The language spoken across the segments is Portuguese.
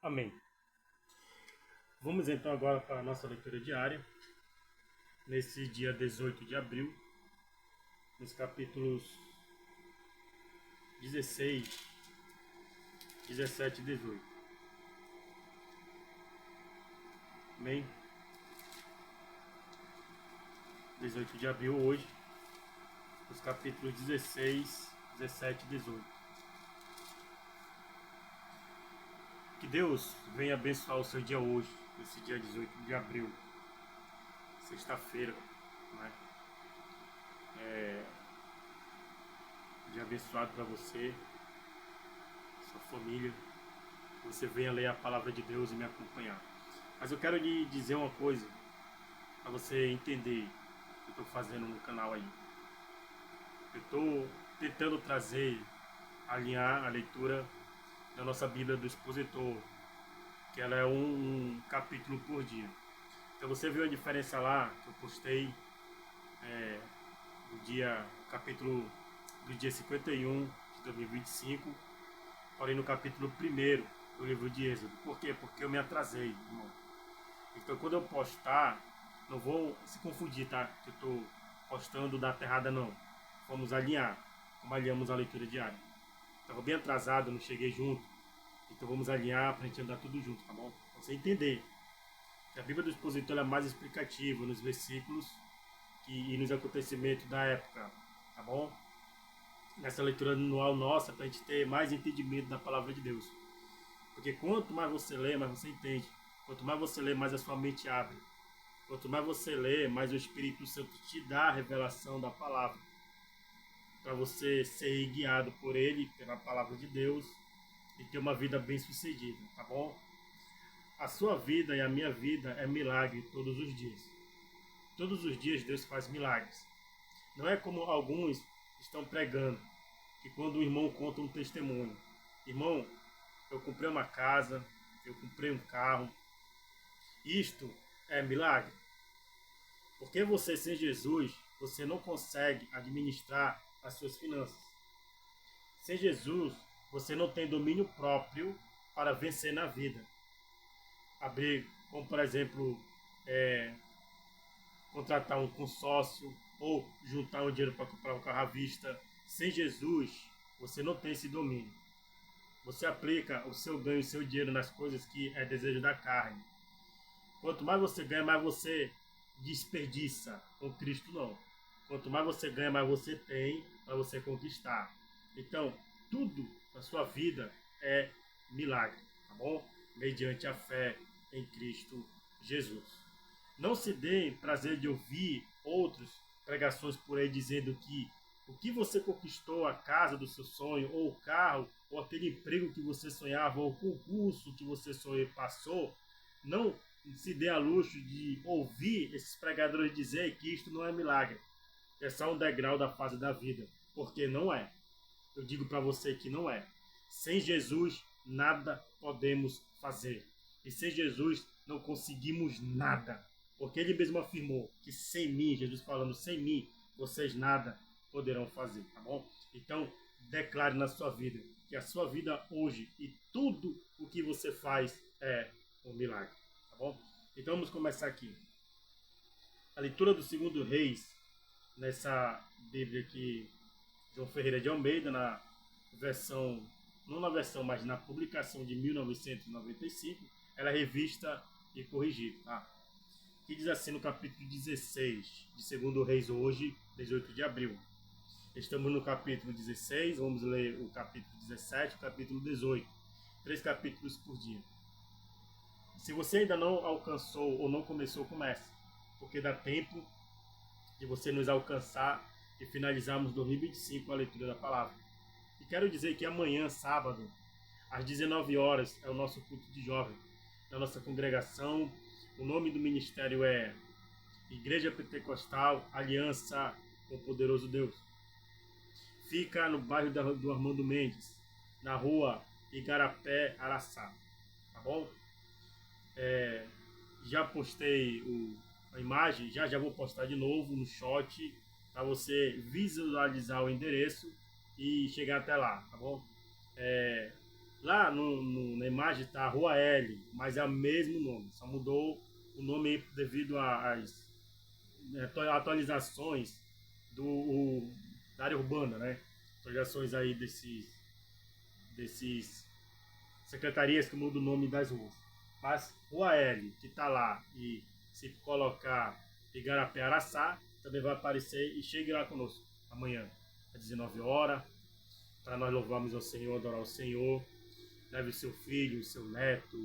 Amém. Vamos então agora para a nossa leitura diária, nesse dia 18 de abril, nos capítulos 16, 17 e 18. Amém? 18 de abril hoje, os capítulos 16, 17 e 18. Que Deus venha abençoar o seu dia hoje, esse dia 18 de abril, sexta-feira, né? Dia abençoado para você, sua família. Que você venha ler a palavra de Deus e me acompanhar. Mas eu quero lhe dizer uma coisa, para você entender o que eu estou fazendo no canal aí. Eu estou tentando trazer, alinhar a leitura da nossa Bíblia do Expositor, que ela é um capítulo por dia. Então você viu a diferença lá que eu postei do dia, capítulo do dia 51 de 2025, porém no capítulo 1º do livro de Êxodo. Por quê? Porque eu me atrasei, irmão. Então quando eu postar, não vou se confundir, tá? Que eu estou postando data errada, não. Vamos alinhar, como alinhamos a leitura diária. Estava bem atrasado, não cheguei junto. Então vamos alinhar para a gente andar tudo junto, tá bom? Pra você entender que a Bíblia do Expositor é mais explicativa nos versículos e nos acontecimentos da época, tá bom? Nessa leitura anual nossa, para a gente ter mais entendimento da palavra de Deus. Porque quanto mais você lê, mais você entende. Quanto mais você lê, mais a sua mente abre. Quanto mais você lê, mais o Espírito Santo te dá a revelação da palavra. Para você ser guiado por ele, pela palavra de Deus, e ter uma vida bem sucedida, tá bom? A sua vida e a minha vida é milagre todos os dias. Todos os dias Deus faz milagres. Não é como alguns estão pregando, que quando o irmão conta um testemunho. Irmão, eu comprei uma casa, eu comprei um carro. Isto é milagre. Porque você sem Jesus, você não consegue administrar as suas finanças. Sem Jesus, você não tem domínio próprio para vencer na vida. Abrir, como por exemplo, contratar um consórcio ou juntar um dinheiro para comprar um carro à vista. Sem Jesus, você não tem esse domínio. Você aplica o seu ganho, o seu dinheiro nas coisas que é desejo da carne. Quanto mais você ganha, mais você desperdiça. Com Cristo não. Quanto mais você ganha, mais você tem para você conquistar. Então, tudo na sua vida é milagre, tá bom? Mediante a fé em Cristo Jesus. Não se dê prazer de ouvir outros pregações por aí dizendo que o que você conquistou, a casa do seu sonho, ou o carro, ou aquele emprego que você sonhava, ou o concurso que você sonhou e passou, não se dê a luxo de ouvir esses pregadores dizer que isto não é milagre. É só um degrau da fase da vida. Porque não é. Eu digo para você que não é. Sem Jesus, nada podemos fazer. E sem Jesus, não conseguimos nada. Porque ele mesmo afirmou que sem mim, Jesus falando, sem mim, vocês nada poderão fazer, tá bom? Então, declare na sua vida que a sua vida hoje e tudo o que você faz é um milagre, tá bom? Então vamos começar aqui. A leitura do segundo Reis, nessa Bíblia aqui, João Ferreira de Almeida, na versão, não na versão, mas na publicação de 1995, ela é revista e corrigida, tá? Que diz assim no capítulo 16 de Segundo Reis hoje, 18 de abril. Estamos no capítulo 16, vamos ler o capítulo 17 e o capítulo 18. 3 capítulos por dia. Se você ainda não alcançou ou não começou, comece. Porque dá tempo de você nos alcançar e finalizarmos 2025 a leitura da palavra. E quero dizer que amanhã, sábado, às 19 horas, é o nosso culto de jovem da nossa congregação. O nome do ministério é Igreja Pentecostal Aliança com o Poderoso Deus. Fica no bairro do Armando Mendes, na rua Igarapé, Araçá. Tá bom? Já postei a imagem, já vou postar de novo no shot para você visualizar o endereço e chegar até lá, tá bom? Lá imagem está Rua L, mas é o mesmo nome, só mudou o nome devido às atualizações da área urbana, né? Atualizações aí desses secretarias que mudam o nome das ruas. Mas Rua L, que está lá, e se colocar Igarapé Araçá, também vai aparecer, e chegue lá conosco amanhã, às 19 horas, para nós louvarmos ao Senhor, adorar o Senhor. Leve o seu filho, o seu neto,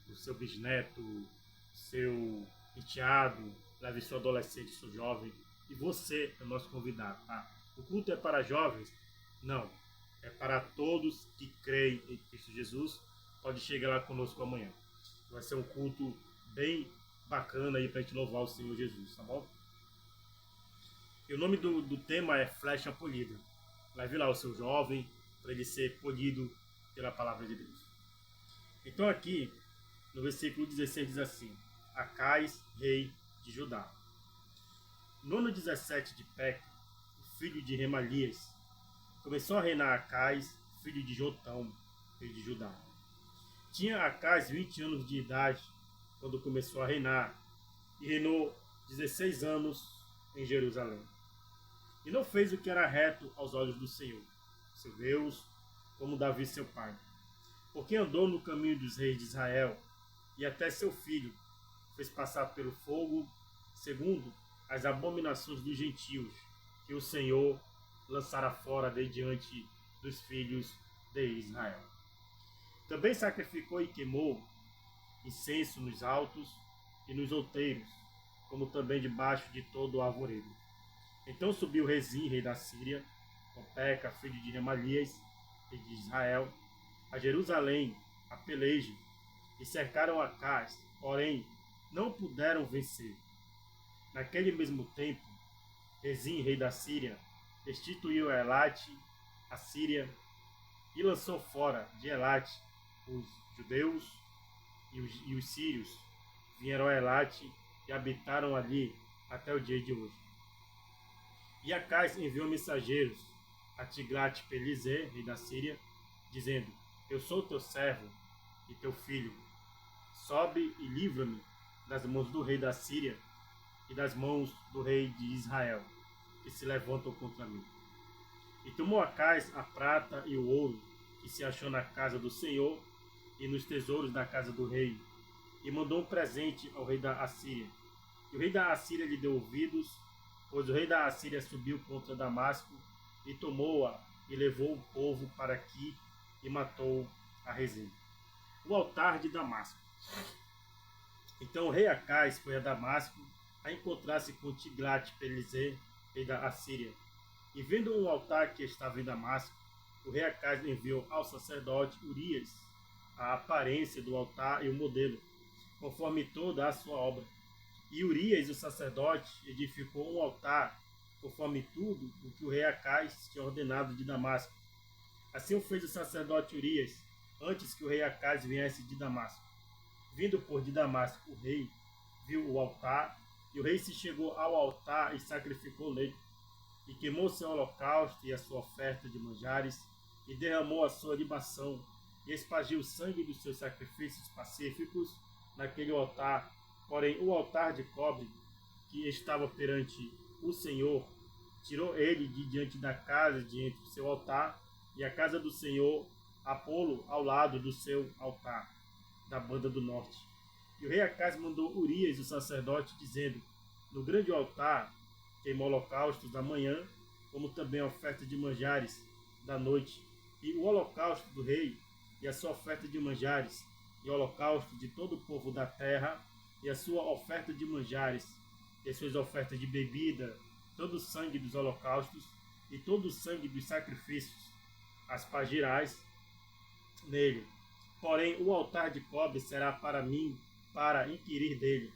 o seu bisneto, o seu enteado, leve seu adolescente, seu jovem, e você é o nosso convidado, tá? O culto é para jovens? Não, é para todos que creem em Cristo Jesus. Pode chegar lá conosco amanhã. Vai ser um culto bem bacana aí para a gente louvar o Senhor Jesus, tá bom? E o nome do tema é Flecha Polida. Leve lá o seu jovem para ele ser polido pela palavra de Deus. Então aqui, no versículo 16 diz assim: Acais, rei de Judá. No ano 17 de Peca, o filho de Remalias, começou a reinar Acais, filho de Jotão, rei de Judá. Tinha Acais 20 anos de idade quando começou a reinar, e reinou 16 anos em Jerusalém. E não fez o que era reto aos olhos do Senhor, seu Deus, como Davi seu pai, porque andou no caminho dos reis de Israel, e até seu filho fez passar pelo fogo, segundo as abominações dos gentios, que o Senhor lançara fora de diante dos filhos de Israel. Também sacrificou e queimou incenso nos altos e nos outeiros, como também debaixo de todo o arvoredo. Então subiu Rezim, rei da Síria, com Peca, filho de Remalias, rei de Israel, a Jerusalém, a peleja, e cercaram Acais, porém não puderam vencer. Naquele mesmo tempo, Rezim, rei da Síria, destituiu Elate, a Síria, e lançou fora de Elate os judeus e os sírios. Vieram a Elate e habitaram ali até o dia de hoje. E Acais enviou mensageiros a Tiglat-Pileser, rei da Síria, dizendo: Eu sou teu servo e teu filho. Sobe e livra-me das mãos do rei da Síria e das mãos do rei de Israel, que se levantam contra mim. E tomou Acais a prata e o ouro que se achou na casa do Senhor e nos tesouros da casa do rei, e mandou um presente ao rei da Assíria. E o rei da Assíria lhe deu ouvidos, pois o rei da Assíria subiu contra Damasco e tomou-a e levou o povo para aqui e matou a Rezim. O altar de Damasco. Então o rei Acais foi a Damasco a encontrar-se com Tiglat-Pileser, rei da Assíria. E vendo um altar que estava em Damasco, o rei Acais enviou ao sacerdote Urias a aparência do altar e o modelo, conforme toda a sua obra. E Urias, o sacerdote, edificou um altar, conforme tudo o que o rei Acais tinha ordenado de Damasco. Assim o fez o sacerdote Urias, antes que o rei Acais viesse de Damasco. Vindo por de Damasco, o rei viu o altar, e o rei se chegou ao altar e sacrificou nele, e queimou seu holocausto e a sua oferta de manjares, e derramou a sua libação, e espargiu o sangue dos seus sacrifícios pacíficos naquele altar. Porém, o altar de cobre que estava perante o Senhor, tirou ele de diante da casa, diante do seu altar, e a casa do Senhor a pô-lo ao lado do seu altar, da banda do norte. E o rei Acais mandou Urias, o sacerdote, dizendo: No grande altar queimou holocaustos da manhã, como também a oferta de manjares da noite. E o holocausto do rei, e a sua oferta de manjares, e o holocausto de todo o povo da terra, e a sua oferta de manjares, e as suas ofertas de bebida, todo o sangue dos holocaustos, e todo o sangue dos sacrifícios, aspargirás nele. Porém, o altar de cobre será para mim, para inquirir dele.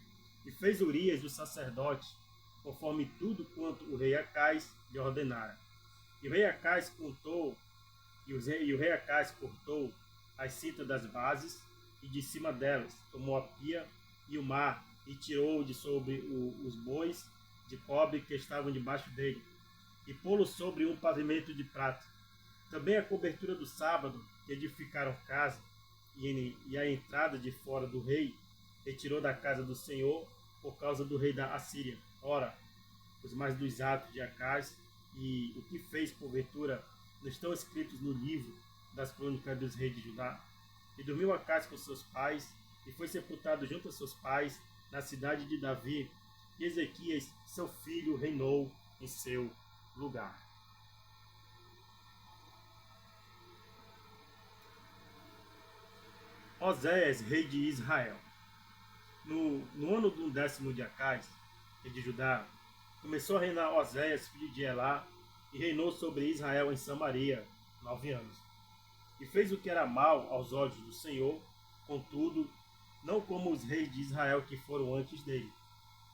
E fez Urias, o sacerdote, conforme tudo quanto o rei Acais lhe ordenara. E o rei Acais contou, e o rei Acais cortou as cintas das bases, e de cima delas tomou a pia e o mar, e tirou de sobre os bois de cobre que estavam debaixo dele, e pô-lo sobre um pavimento de prata. Também a cobertura do sábado, que edificaram casa, e a entrada de fora do rei, retirou da casa do Senhor por causa do rei da Assíria. Ora, os mais dos atos de Acaz e o que fez porventura não estão escritos no livro das crônicas dos reis de Judá? E dormiu Acaz com seus pais, e foi sepultado junto a seus pais na cidade de Davi, e Ezequias, seu filho, reinou em seu lugar. Oséias, rei de Israel. No ano do 10º de Acaz, rei de Judá, começou a reinar Oséias, filho de Elá, e reinou sobre Israel em Samaria 9 anos. E fez o que era mal aos olhos do Senhor, contudo, não como os reis de Israel que foram antes dele.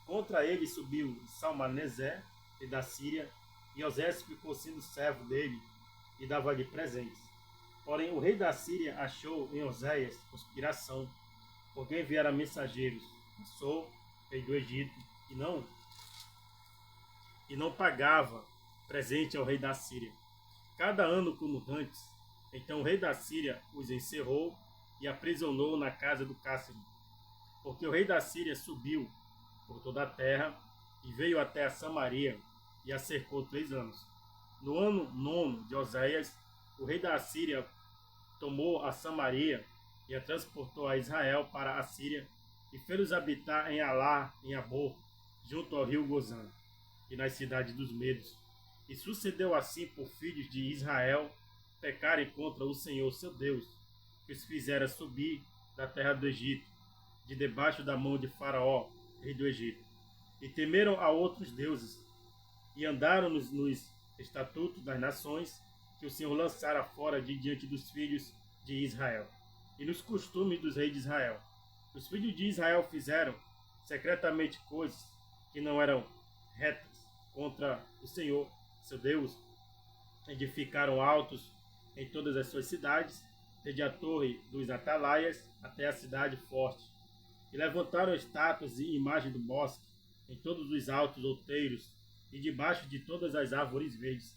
Contra ele subiu Salmaneser, rei da Síria, e Oséias ficou sendo servo dele e dava-lhe presentes. Porém, o rei da Síria achou em Oséias conspiração, porque enviara mensageiros, Sou, rei do Egito, e não pagava presente ao rei da Síria. Cada ano como antes. Então o rei da Síria os encerrou e aprisionou na casa do cárcere. Porque o rei da Síria subiu por toda a terra e veio até a Samaria e a cercou 3 anos. No ano 9 de Oséias, o rei da Síria tomou a Samaria e a transportou a Israel para a Síria e fez-os habitar em Alá, em Abor, junto ao rio Gozã, e nas cidades dos Medos. E sucedeu assim por filhos de Israel pecarem contra o Senhor seu Deus, que os fizera subir da terra do Egito, de debaixo da mão de Faraó, rei do Egito. E temeram a outros deuses, e andaram nos estatutos das nações que o Senhor lançara fora de diante dos filhos de Israel, e nos costumes dos reis de Israel. Os filhos de Israel fizeram secretamente coisas que não eram retas contra o Senhor, seu Deus. Edificaram altos em todas as suas cidades, desde a torre dos atalaias até a cidade forte. E levantaram estátuas e imagem do bosque em todos os altos outeiros e debaixo de todas as árvores verdes.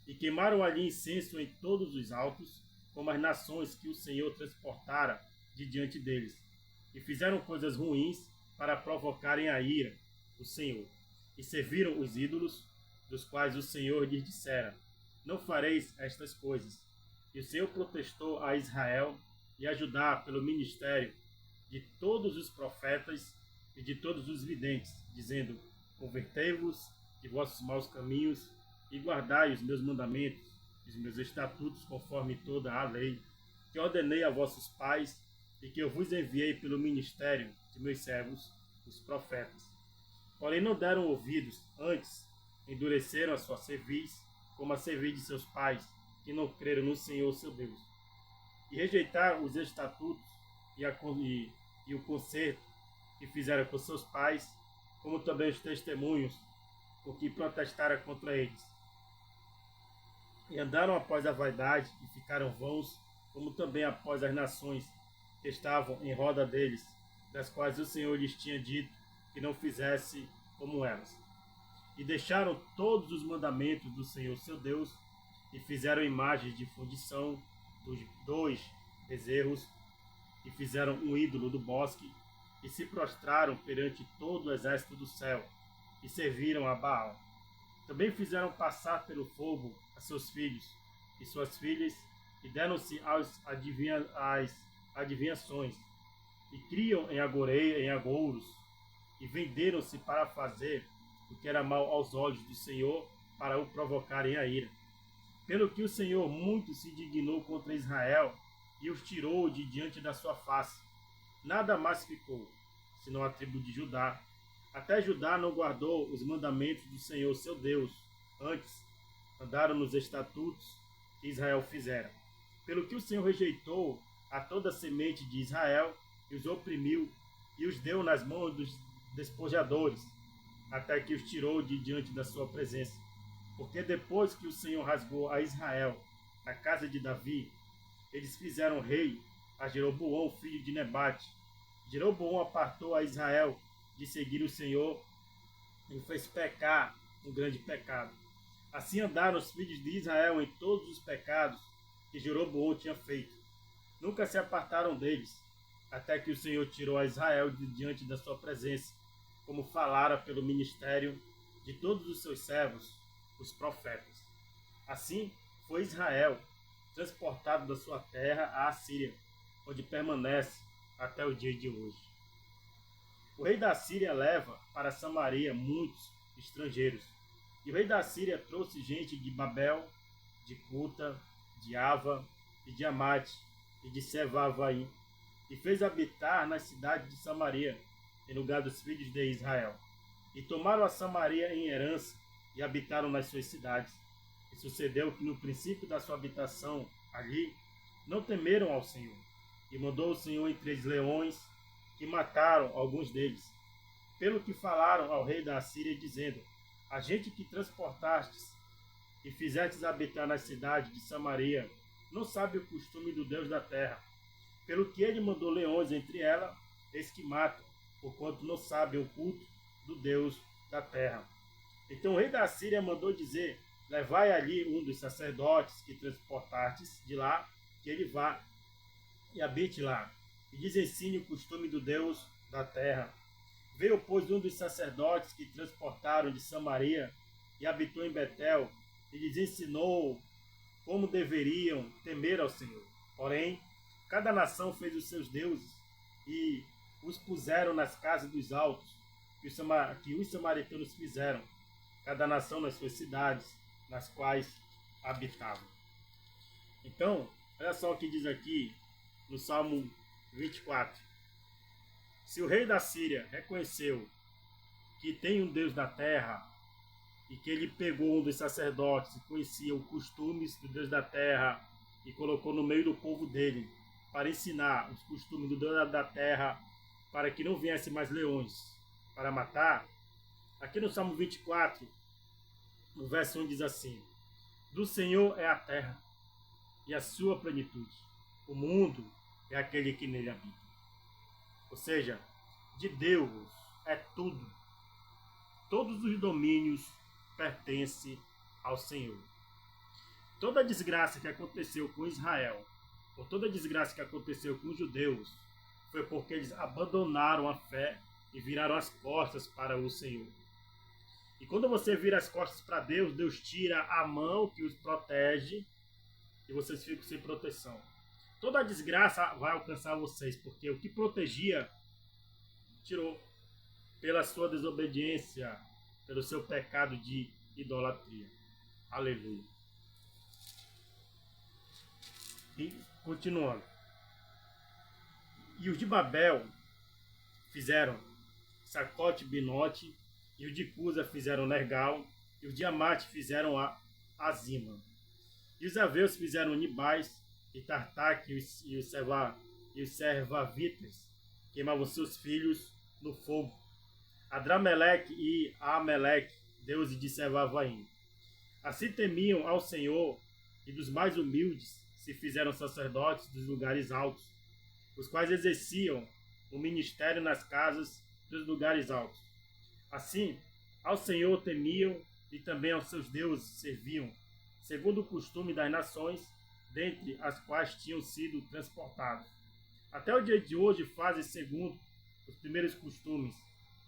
E queimaram ali incenso em todos os altos, como as nações que o Senhor transportara de diante deles. E fizeram coisas ruins para provocarem a ira do Senhor. E serviram os ídolos, dos quais o Senhor lhes dissera: não fareis estas coisas. E o Senhor protestou a Israel e a Judá pelo ministério de todos os profetas e de todos os videntes, dizendo: convertei-vos de vossos maus caminhos e guardai os meus mandamentos, os meus estatutos, conforme toda a lei que ordenei a vossos pais e que eu vos enviei pelo ministério de meus servos, os profetas. Porém não deram ouvidos, antes endureceram a sua cerviz, como a cerviz de seus pais, que não creram no Senhor seu Deus. E rejeitaram os estatutos e o concerto que fizeram com seus pais, como também os testemunhos com que protestaram contra eles. E andaram após a vaidade e ficaram vãos, como também após as nações que estavam em roda deles, das quais o Senhor lhes tinha dito que não fizesse como elas. E deixaram todos os mandamentos do Senhor seu Deus, e fizeram imagens de fundição dos 2 bezerros, e fizeram um ídolo do bosque, e se prostraram perante todo o exército do céu, e serviram a Baal. Também fizeram passar pelo fogo a seus filhos e suas filhas, e deram-se às adivinhações, e criam em agouros, e venderam-se para fazer o que era mal aos olhos do Senhor, para o provocarem a ira. Pelo que o Senhor muito se indignou contra Israel, e os tirou de diante da sua face. Nada mais ficou, senão a tribo de Judá. Até Judá não guardou os mandamentos do Senhor seu Deus, antes andaram nos estatutos que Israel fizera. Pelo que o Senhor rejeitou a toda a semente de Israel, e os oprimiu, e os deu nas mãos dos despojadores, até que os tirou de diante da sua presença. Porque depois que o Senhor rasgou a Israel, a casa de Davi, eles fizeram rei a Jeroboão, filho de Nebate. Jeroboão apartou a Israel de seguir o Senhor e o fez pecar um grande pecado. Assim andaram os filhos de Israel em todos os pecados que Jeroboão tinha feito. nunca se apartaram deles, até que o Senhor tirou a Israel de diante da sua presença, como falara pelo ministério de todos os seus servos, os profetas. Assim foi Israel transportado da sua terra à Assíria, onde permanece até o dia de hoje. O rei da Síria leva para Samaria muitos estrangeiros, e o rei da Síria trouxe gente de Babel, de Cuta, de Ava e de Amate e de Sevavaim, e fez habitar na cidade de Samaria, em lugar dos filhos de Israel. E tomaram a Samaria em herança e habitaram nas suas cidades. E sucedeu que no princípio da sua habitação ali, não temeram ao Senhor. E mandou o Senhor em 3 leões, que mataram alguns deles. Pelo que falaram ao rei da Assíria, dizendo: a gente que transportastes e fizestes habitar na cidade de Samaria, não sabe o costume do Deus da terra. Pelo que ele mandou leões entre ela, eis que matam, porquanto não sabem o culto do Deus da terra. Então o rei da Síria mandou dizer: levai ali um dos sacerdotes que transportastes de lá, que ele vá e habite lá, e lhes ensine o costume do Deus da terra. Veio, pois, um dos sacerdotes que transportaram de Samaria e habitou em Betel, e lhes ensinou como deveriam temer ao Senhor. Porém, cada nação fez os seus deuses e os puseram nas casas dos altos, que os samaritanos fizeram, cada nação nas suas cidades, nas quais habitavam. Então, olha só o que diz aqui no Salmo 24. Se o rei da Síria reconheceu que tem um Deus da terra e que ele pegou um dos sacerdotes e conhecia os costumes do Deus da terra e colocou no meio do povo dele para ensinar os costumes do Deus da terra, para que não viesse mais leões para matar, aqui no Salmo 24, no verso 1 diz assim: do Senhor é a terra e a sua plenitude, o mundo é aquele que nele habita. Ou seja, de Deus é tudo. Todos os domínios pertencem ao Senhor. Toda a desgraça que aconteceu com Israel, ou toda a desgraça que aconteceu com os judeus, foi porque eles abandonaram a fé e viraram as costas para o Senhor. E quando você vira as costas para Deus, Deus tira a mão que os protege e vocês ficam sem proteção. Toda a desgraça vai alcançar vocês, porque o que protegia, tirou pela sua desobediência, pelo seu pecado de idolatria. Aleluia. E continuando. E os de Babel fizeram Sacote, Binote, e os de Cusa fizeram Nergal, e os de Amate fizeram Azima. E os aveus fizeram Nibais, e Tartaque, e os Servavitas queimavam seus filhos no fogo. Adrameleque e Ameleque, deuses de Sevavaim. Assim temiam ao Senhor, e dos mais humildes se fizeram sacerdotes dos lugares altos, os quais exerciam o ministério nas casas dos lugares altos. Assim, ao Senhor temiam e também aos seus deuses serviam, segundo o costume das nações, dentre as quais tinham sido transportados. Até o dia de hoje fazem segundo os primeiros costumes.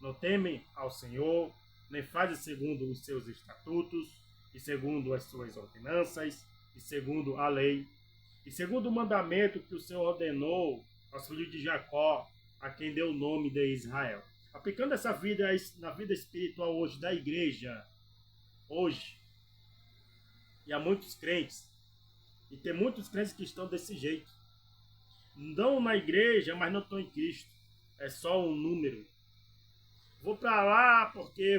Não temem ao Senhor, nem fazem segundo os seus estatutos, e segundo as suas ordenanças, e segundo a lei, e segundo o mandamento que o Senhor ordenou aos filhos de Jacó, a quem deu o nome de Israel. Aplicando essa vida na vida espiritual hoje da igreja, hoje, e há muitos crentes, e tem muitos crentes que estão desse jeito. Não na igreja, mas não estão em Cristo. É só um número. Vou para lá porque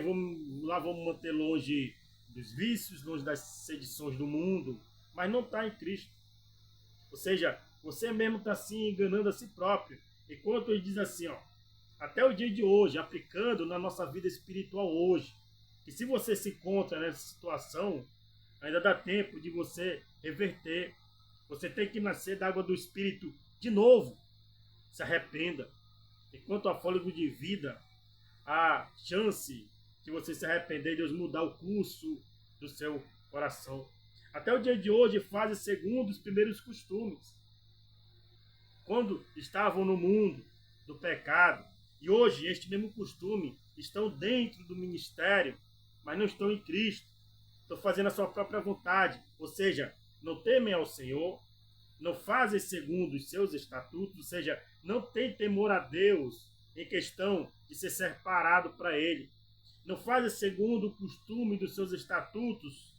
lá vou me manter longe dos vícios, longe das sedições do mundo, mas não está em Cristo. Ou seja, você mesmo está se enganando a si próprio. Enquanto ele diz assim, ó, até o dia de hoje, aplicando na nossa vida espiritual hoje, que se você se encontra nessa situação, ainda dá tempo de você reverter. Você tem que nascer da água do Espírito de novo. Se arrependa. Enquanto há fôlego de vida, há chance de você se arrepender e Deus mudar o curso do seu coração. Até o dia de hoje, fazem segundo os primeiros costumes. quando estavam no mundo do pecado, e hoje este mesmo costume estão dentro do ministério, mas não estão em Cristo, estão fazendo a sua própria vontade, ou seja, não temem ao Senhor, não fazem segundo os seus estatutos, ou seja, não tem temor a Deus em questão de ser separado para Ele, não fazem segundo o costume dos seus estatutos,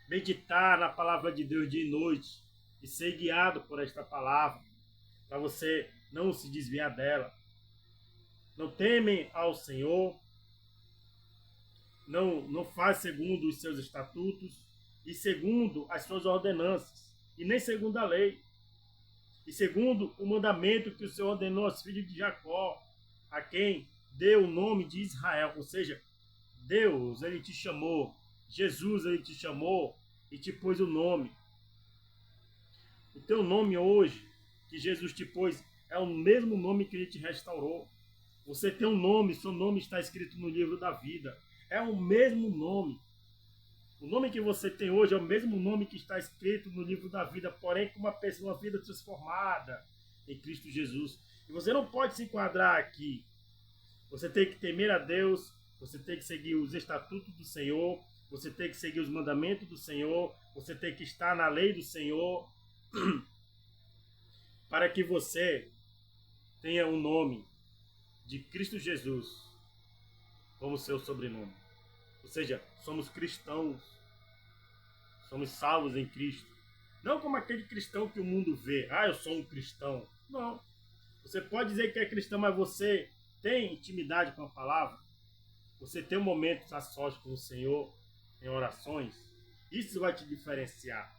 meditar na palavra de Deus dia e noite e ser guiado por esta palavra, para você não se desviar dela. Não temem ao Senhor, não faz segundo os seus estatutos e segundo as suas ordenanças, e nem segundo a lei, e segundo o mandamento que o Senhor ordenou aos filhos de Jacó, a quem deu o nome de Israel. Ou seja, Deus, Ele te chamou, Jesus, Ele te chamou e te pôs o nome. O teu nome hoje, que Jesus te pôs, é o mesmo nome que Ele te restaurou. Você tem um nome, seu nome está escrito no livro da vida. É o mesmo nome. O nome que você tem hoje é o mesmo nome que está escrito no livro da vida, porém com uma vida transformada em Cristo Jesus. E você não pode se enquadrar aqui. Você tem que temer a Deus, você tem que seguir os estatutos do Senhor, você tem que seguir os mandamentos do Senhor, você tem que estar na lei do Senhor, para que você tenha um nome de Cristo Jesus como seu sobrenome. Ou seja, somos cristãos, somos salvos em Cristo. Não como aquele cristão que o mundo vê. Ah, eu sou um cristão. Não. Você pode dizer que é cristão, mas você tem intimidade com a palavra. Você tem um momento a sós com o Senhor em orações. Isso vai te diferenciar.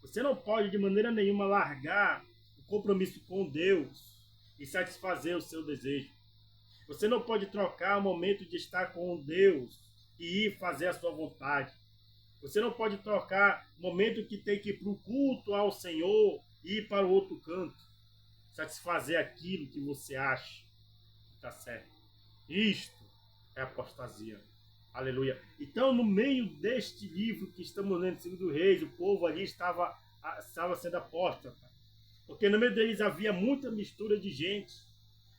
Você não pode de maneira nenhuma largar o compromisso com Deus e satisfazer o seu desejo. Você não pode trocar o momento de estar com Deus e ir fazer a sua vontade. Você não pode trocar o momento que tem que ir para o culto ao Senhor e ir para o outro canto. Satisfazer aquilo que você acha que está certo. Isto é apostasia. Aleluia. Então, no meio deste livro que estamos lendo, segundo Reis, o povo ali estava sendo apóstata. Porque no meio deles havia muita mistura de gente,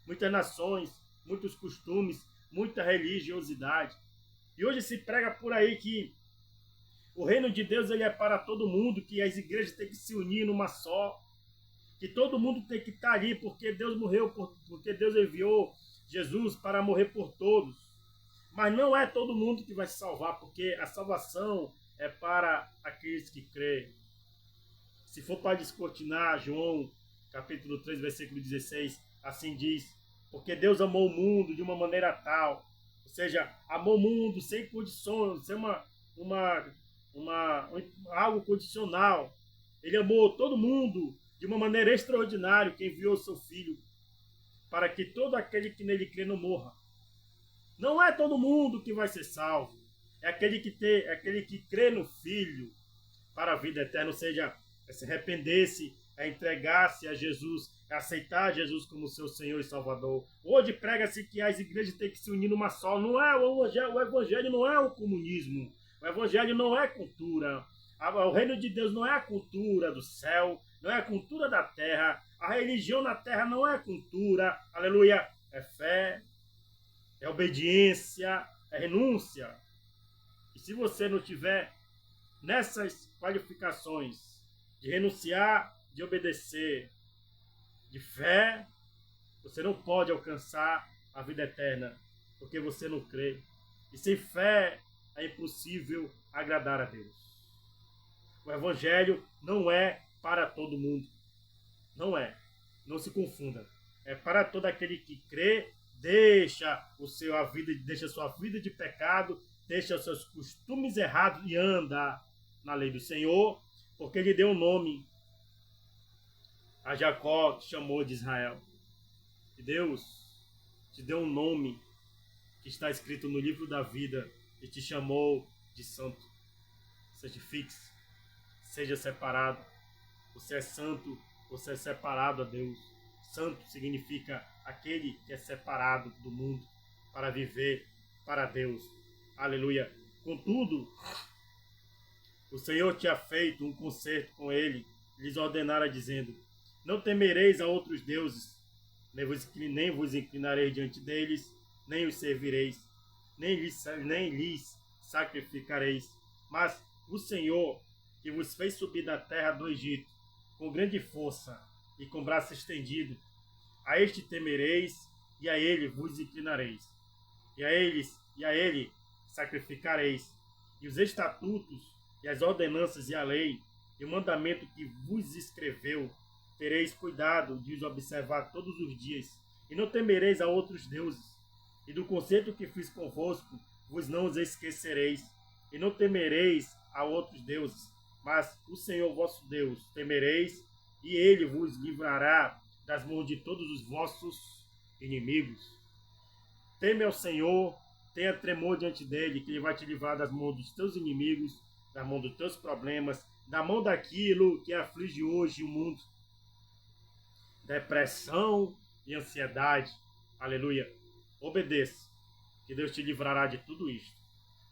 muitas nações, muitos costumes, muita religiosidade. E hoje se prega por aí que o reino de Deus ele é para todo mundo, que as igrejas têm que se unir numa só, que todo mundo tem que estar ali porque Deus morreu, porque Deus enviou Jesus para morrer por todos. Mas não é todo mundo que vai se salvar, porque a salvação é para aqueles que creem. Se for para descortinar, João capítulo 3, versículo 16, assim diz: porque Deus amou o mundo de uma maneira tal, ou seja, amou o mundo sem condições, sem algo condicional. Ele amou todo mundo de uma maneira extraordinária, que enviou o seu Filho, para que todo aquele que nele crê não morra. Não é todo mundo que vai ser salvo, é aquele que crê no Filho para a vida eterna, ou seja, é se arrepender-se, é entregar-se a Jesus, é aceitar Jesus como seu Senhor e Salvador. Hoje prega-se que as igrejas têm que se unir numa só. Não é o evangelho não é o comunismo. O evangelho não é cultura. O reino de Deus não é a cultura do céu, não é a cultura da terra. A religião na terra não é cultura. Aleluia. É fé, é obediência, é renúncia. E se você não tiver nessas qualificações de renunciar, de obedecer, de fé, você não pode alcançar a vida eterna, porque você não crê. E sem fé é impossível agradar a Deus. O evangelho não é para todo mundo. Não é. Não se confunda. É para todo aquele que crê, deixa a sua vida de pecado, deixa os seus costumes errados e anda na lei do Senhor, porque ele deu um nome a Jacó, que chamou de Israel. E Deus te deu um nome que está escrito no livro da vida e te chamou de santo. Santifique-se, seja separado. Você é santo, você é separado a Deus. Santo significa aquele que é separado do mundo para viver para Deus. Aleluia. Contudo, o Senhor tinha feito um concerto com ele, lhes ordenara dizendo: Não temereis a outros deuses, nem vos inclinareis diante deles, nem os servireis, nem lhes sacrificareis. Mas o Senhor, que vos fez subir da terra do Egito, com grande força e com braço estendido, a este temereis, e a ele vos inclinareis, e a ele sacrificareis, e os estatutos, e as ordenanças, e a lei, e o mandamento que vos escreveu, tereis cuidado de os observar todos os dias, e não temereis a outros deuses, e do concerto que fiz convosco, vos não os esquecereis, e não temereis a outros deuses, mas o Senhor vosso Deus temereis, e ele vos livrará das mãos de todos os vossos inimigos. Teme ao Senhor, tenha tremor diante dele, que ele vai te livrar das mãos dos teus inimigos, da mão dos teus problemas, da mão daquilo que aflige hoje o mundo. Depressão e ansiedade. Aleluia. Obedeça, que Deus te livrará de tudo isto.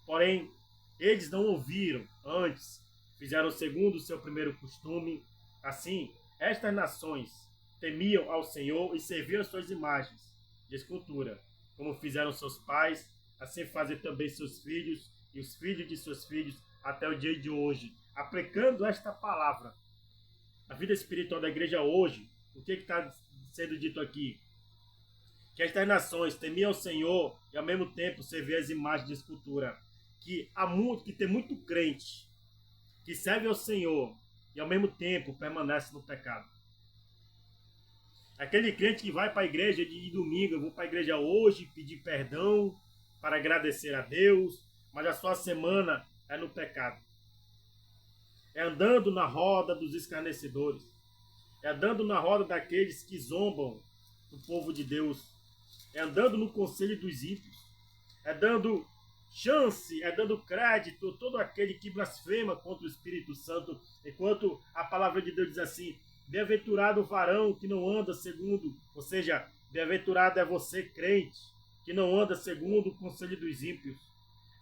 Porém, eles não ouviram, antes fizeram segundo o seu primeiro costume. Assim, estas nações temiam ao Senhor e serviam as suas imagens de escultura, como fizeram seus pais, assim fazem também seus filhos e os filhos de seus filhos até o dia de hoje. Aplicando esta palavra na vida espiritual da igreja hoje, o que está sendo dito aqui? Que estas nações temiam ao Senhor e ao mesmo tempo serviam as imagens de escultura. Que tem muito crente que serve ao Senhor e ao mesmo tempo permanece no pecado. Aquele crente que vai para a igreja de domingo, eu vou para a igreja hoje pedir perdão para agradecer a Deus, mas a sua semana é no pecado. É andando na roda dos escarnecedores. É andando na roda daqueles que zombam do povo de Deus. É andando no conselho dos ímpios. É dando chance, é dando crédito a todo aquele que blasfema contra o Espírito Santo, enquanto a palavra de Deus diz assim: bem-aventurado o varão que não anda segundo, ou seja, bem-aventurado é você, crente, que não anda segundo o conselho dos ímpios,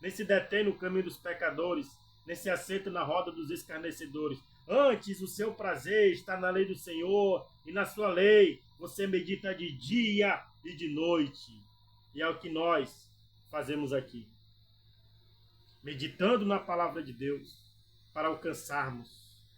nem se detém no caminho dos pecadores, nem se assenta na roda dos escarnecedores. Antes, o seu prazer está na lei do Senhor, e na sua lei você medita de dia e de noite. E é o que nós fazemos aqui. Meditando na palavra de Deus, para alcançarmos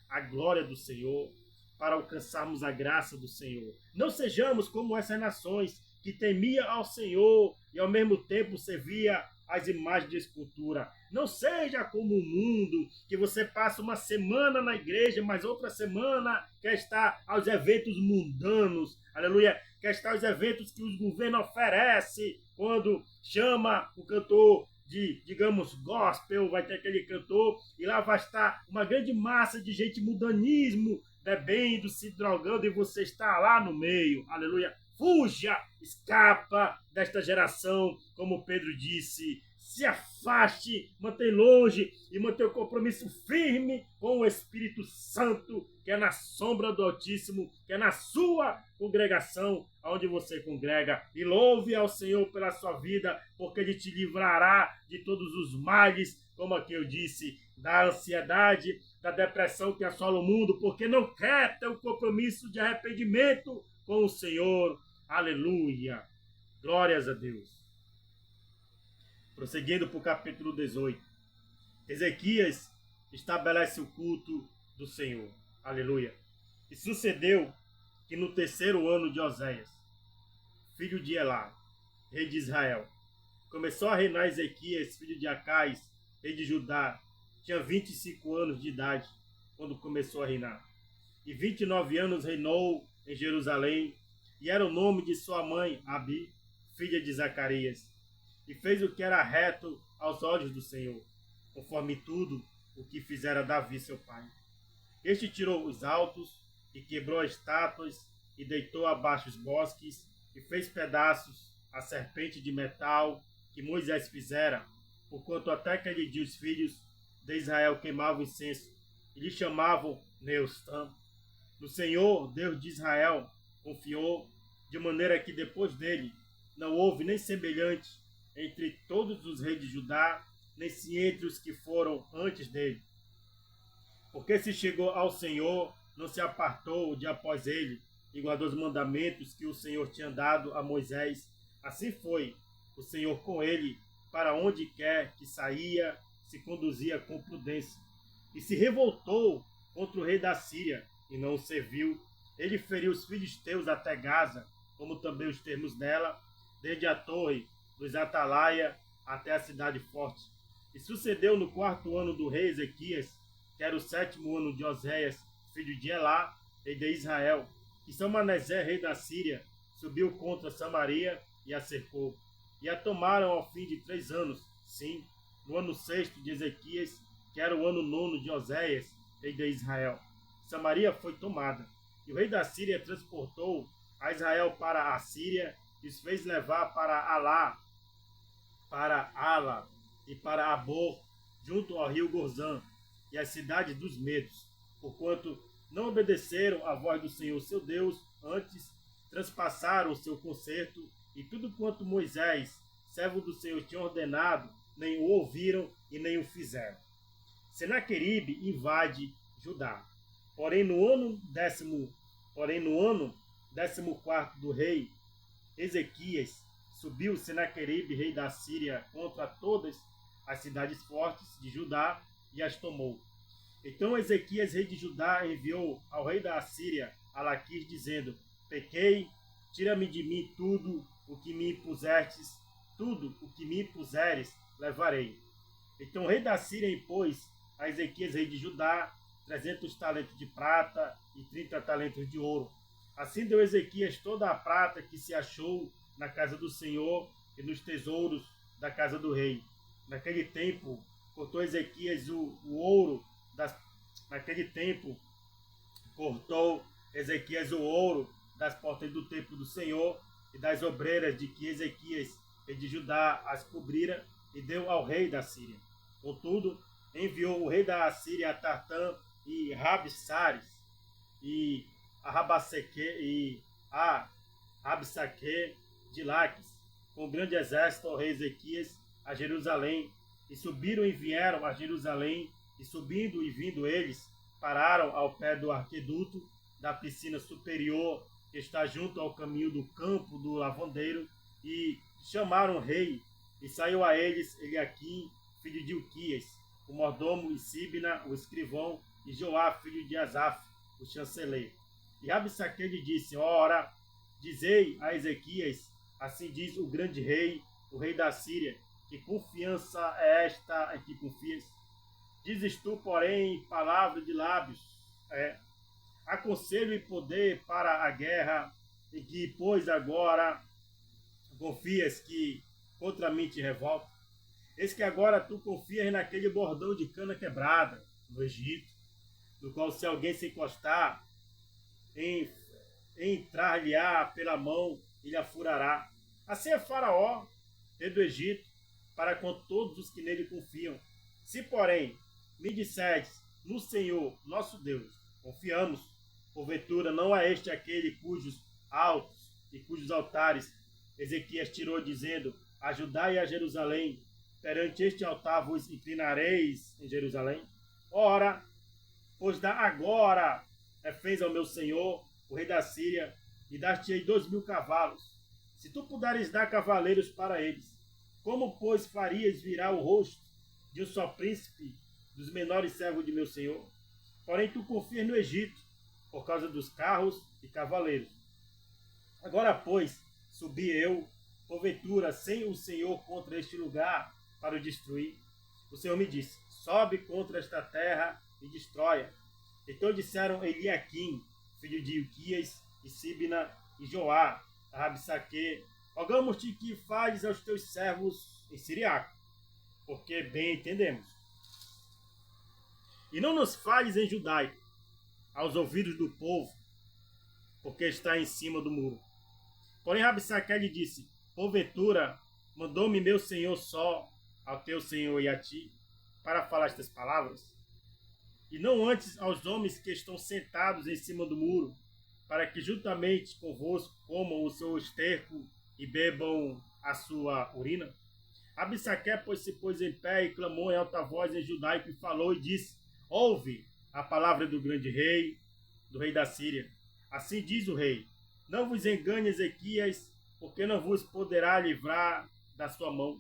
a glória do Senhor, para alcançarmos a graça do Senhor. Não sejamos como essas nações que temia ao Senhor e ao mesmo tempo servia as imagens de escultura. Não seja como o mundo, que você passa uma semana na igreja, mas outra semana quer estar aos eventos mundanos, aleluia, quer estar aos eventos que os governos oferecem, quando chama o cantor de, digamos, gospel, vai ter aquele cantor, e lá vai estar uma grande massa de gente mundanismo, bebendo, se drogando, e você está lá no meio, aleluia. Fuja, escapa desta geração, como Pedro disse, se afaste, mantém longe e mantém o compromisso firme com o Espírito Santo, que é na sombra do Altíssimo, que é na sua congregação, onde você congrega. E louve ao Senhor pela sua vida, porque Ele te livrará de todos os males, como aqui eu disse, da ansiedade, da depressão que assola o mundo, porque não quer ter um compromisso de arrependimento com o Senhor. Aleluia! Glórias a Deus. Prosseguindo para o capítulo 18. Ezequias estabelece o culto do Senhor. Aleluia! E sucedeu que no terceiro ano de Oséias, filho de Elá, rei de Israel, começou a reinar Ezequias, filho de Acais, rei de Judá. Tinha 25 anos de idade quando começou a reinar. E 29 anos reinou em Jerusalém, e era o nome de sua mãe, Abi, filha de Zacarias. E fez o que era reto aos olhos do Senhor, conforme tudo o que fizera Davi, seu pai. Este tirou os altos, e quebrou as estátuas, e deitou abaixo os bosques, e fez pedaços a serpente de metal que Moisés fizera, porquanto até aquele dia os filhos de Israel queimavam incenso, e lhe chamavam Neustã. No Senhor, Deus de Israel, confiou, de maneira que depois dele não houve nem semelhante entre todos os reis de Judá, nem se entre os que foram antes dele. Porque se chegou ao Senhor, não se apartou de após ele, e guardou os mandamentos que o Senhor tinha dado a Moisés. Assim foi o Senhor com ele, para onde quer que saía, se conduzia com prudência. E se revoltou contra o rei da Síria, e não o serviu. Ele feriu os filisteus até Gaza, como também os termos dela, desde a torre dos Atalaia até a cidade forte. E sucedeu no 4º ano do rei Ezequias, que era o 7º ano de Oséias, filho de Elá, rei de Israel, que Salmanezé, rei da Síria, subiu contra Samaria e a cercou. E a tomaram ao fim de 3 anos, sim, no ano 6º de Ezequias, que era o ano 9º de Oséias, rei de Israel. Samaria foi tomada, e o rei da Síria transportou a Israel para a Síria e os fez levar para Ala e para Abor, junto ao rio Gozã, e as cidades dos medos, porquanto não obedeceram à voz do Senhor seu Deus, antes transpassaram o seu concerto, e tudo quanto Moisés, servo do Senhor, tinha ordenado, nem o ouviram e nem o fizeram. Senaqueribe invade Judá. Porém no ano 14º do rei Ezequias, subiu Senaqueribe, rei da Síria, contra todas as cidades fortes de Judá e as tomou. Então Ezequias, rei de Judá, enviou ao rei da Síria a Laquis, dizendo: Pequei, tira-me de mim tudo o que me impuseres, levarei. Então o rei da Síria impôs a Ezequias, rei de Judá, 300 talentos de prata e 30 talentos de ouro. Assim deu Ezequias toda a prata que se achou na casa do Senhor e nos tesouros da casa do rei. Naquele tempo, cortou Ezequias o ouro das portas do templo do Senhor e das obreiras de que Ezequias, rei de Judá, as cobrira, e deu ao rei da Síria. Contudo, enviou o rei da Síria a Tartã e Rabsaques e a Rabsaque de Laques, com grande exército ao rei Ezequias a Jerusalém, e subiram e vieram a Jerusalém, e subindo e vindo eles, pararam ao pé do arqueduto da piscina superior, que está junto ao caminho do campo do lavandeiro, e chamaram o rei, e saiu a eles Eliaquim, filho de Uquias, o mordomo, e Sibna, o escrivão, e Joá, filho de Asaf, o chanceler. E Rabsaque lhe disse: Ora, dizei a Ezequias, assim diz o grande rei, o rei da Síria, que confiança é esta em que confias? Dizes tu, porém, palavra de lábios, há conselho e poder para a guerra, e que, pois agora confias que contra mim te revolta? Eis que agora tu confias naquele bordão de cana quebrada, no Egito, no qual se alguém se encostar, entrar-lhe-á pela mão e lhe furará. Assim é Faraó, rei do Egito, para com todos os que nele confiam. Se, porém, me disseres, no Senhor, nosso Deus, confiamos, porventura não é este aquele cujos altos e cujos altares Ezequias tirou, dizendo: a Judá e a Jerusalém, perante este altar vos inclinareis em Jerusalém? Ora, pois dá agora reféns ao meu senhor, o rei da Síria, e dar-te-ei 2.000 cavalos, se tu puderes dar cavaleiros para eles. Como, pois, farias virar o rosto de um só príncipe dos menores servos de meu senhor? Porém, tu confias no Egito, por causa dos carros e cavaleiros. Agora, pois, subi eu, porventura, sem o Senhor contra este lugar, para o destruir. O Senhor me disse: sobe contra esta terra e destrói-a. Então disseram Eliaquim, filho de Uquias, e Sibna, e Joá, a Rabsaque: rogamos-te que fales aos teus servos em siriaco, porque bem entendemos. E não nos fales em judaico, aos ouvidos do povo, porque está em cima do muro. Porém Rabsaque lhe disse: porventura mandou-me meu senhor só ao teu senhor e a ti, para falar estas palavras? E não antes aos homens que estão sentados em cima do muro, para que juntamente convosco comam o seu esterco e bebam a sua urina? Rabsaque, pois, se pôs em pé e clamou em alta voz em judaico, e falou e disse: ouve a palavra do grande rei, do rei da Síria. Assim diz o rei: Não vos engane, Ezequias, porque não vos poderá livrar da sua mão.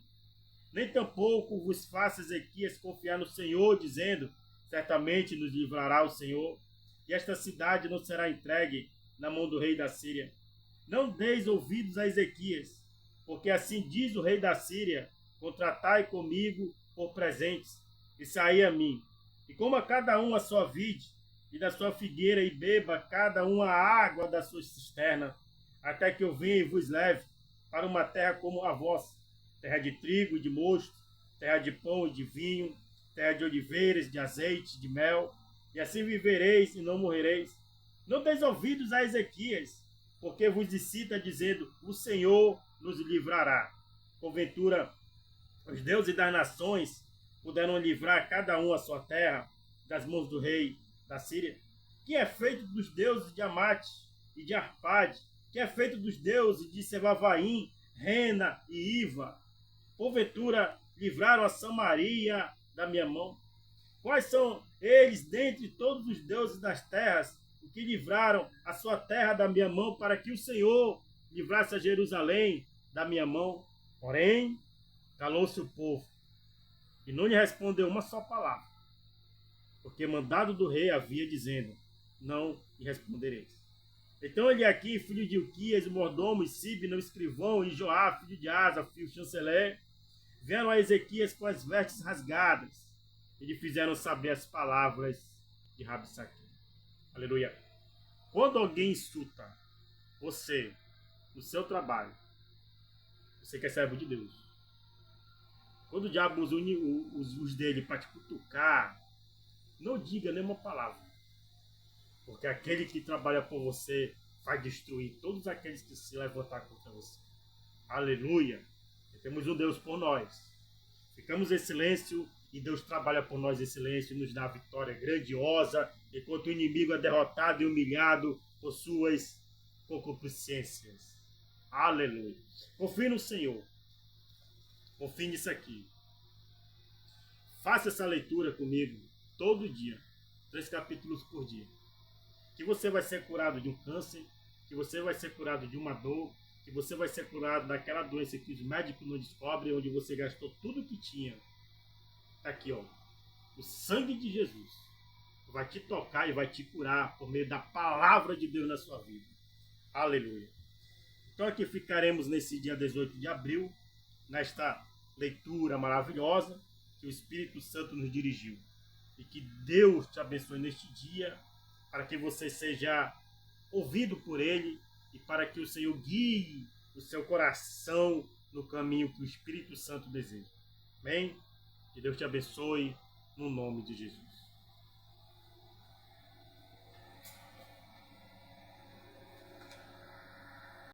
Nem tampouco vos faça, Ezequias, confiar no Senhor, dizendo: certamente nos livrará o Senhor, e esta cidade não será entregue na mão do rei da Síria. Não deis ouvidos a Ezequias, porque assim diz o rei da Síria: contratai comigo por presentes, e saí a mim. E coma cada um a sua vide e da sua figueira, e beba cada um a água da sua cisterna, até que eu venha e vos leve para uma terra como a vossa, terra de trigo e de mosto, terra de pão e de vinho, terra de oliveiras, de azeite, de mel, e assim vivereis e não morrereis. Não deis ouvidos a Ezequias, porque vos incita dizendo: o Senhor nos livrará. Porventura, os deuses das nações puderam livrar cada um a sua terra das mãos do rei da Síria? Que é feito dos deuses de Amate e de Arpade? Que é feito dos deuses de Sevavaim, Rena e Iva? Porventura, livraram a Samaria da minha mão? Quais são eles dentre todos os deuses das terras, o que livraram a sua terra da minha mão, para que o Senhor livrasse a Jerusalém da minha mão? Porém, calou-se o povo, e não lhe respondeu uma só palavra, porque mandado do rei havia, dizendo: não lhe respondereis. Então ele aqui, filho de Ilquias, o mordomo, e Sibna, o escrivão, e Joá, filho de Asa, filho de chanceler, vieram a Ezequias com as vestes rasgadas, e lhe fizeram saber as palavras de Rabsaque. Aleluia. Quando alguém insulta você no seu trabalho, você que é servo de Deus. Quando o diabo usa os dele para te cutucar, não diga nenhuma palavra. Porque aquele que trabalha por você vai destruir todos aqueles que se levantar contra você. Aleluia. Temos um Deus por nós. Ficamos em silêncio e Deus trabalha por nós em silêncio e nos dá a vitória grandiosa, enquanto o inimigo é derrotado e humilhado por suas concupiscências. Aleluia. Confie no Senhor. Confie nisso aqui. Faça essa leitura comigo todo dia. 3 capítulos por dia. Que você vai ser curado de um câncer, que você vai ser curado de uma dor, que você vai ser curado daquela doença que os médicos não descobrem, onde você gastou tudo que tinha. Está aqui, ó. O sangue de Jesus vai te tocar e vai te curar por meio da palavra de Deus na sua vida. Aleluia. Então aqui ficaremos nesse dia 18 de abril, nesta leitura maravilhosa que o Espírito Santo nos dirigiu. E que Deus te abençoe neste dia, para que você seja ouvido por Ele e para que o Senhor guie o seu coração no caminho que o Espírito Santo deseja. Amém? Que Deus te abençoe, no nome de Jesus.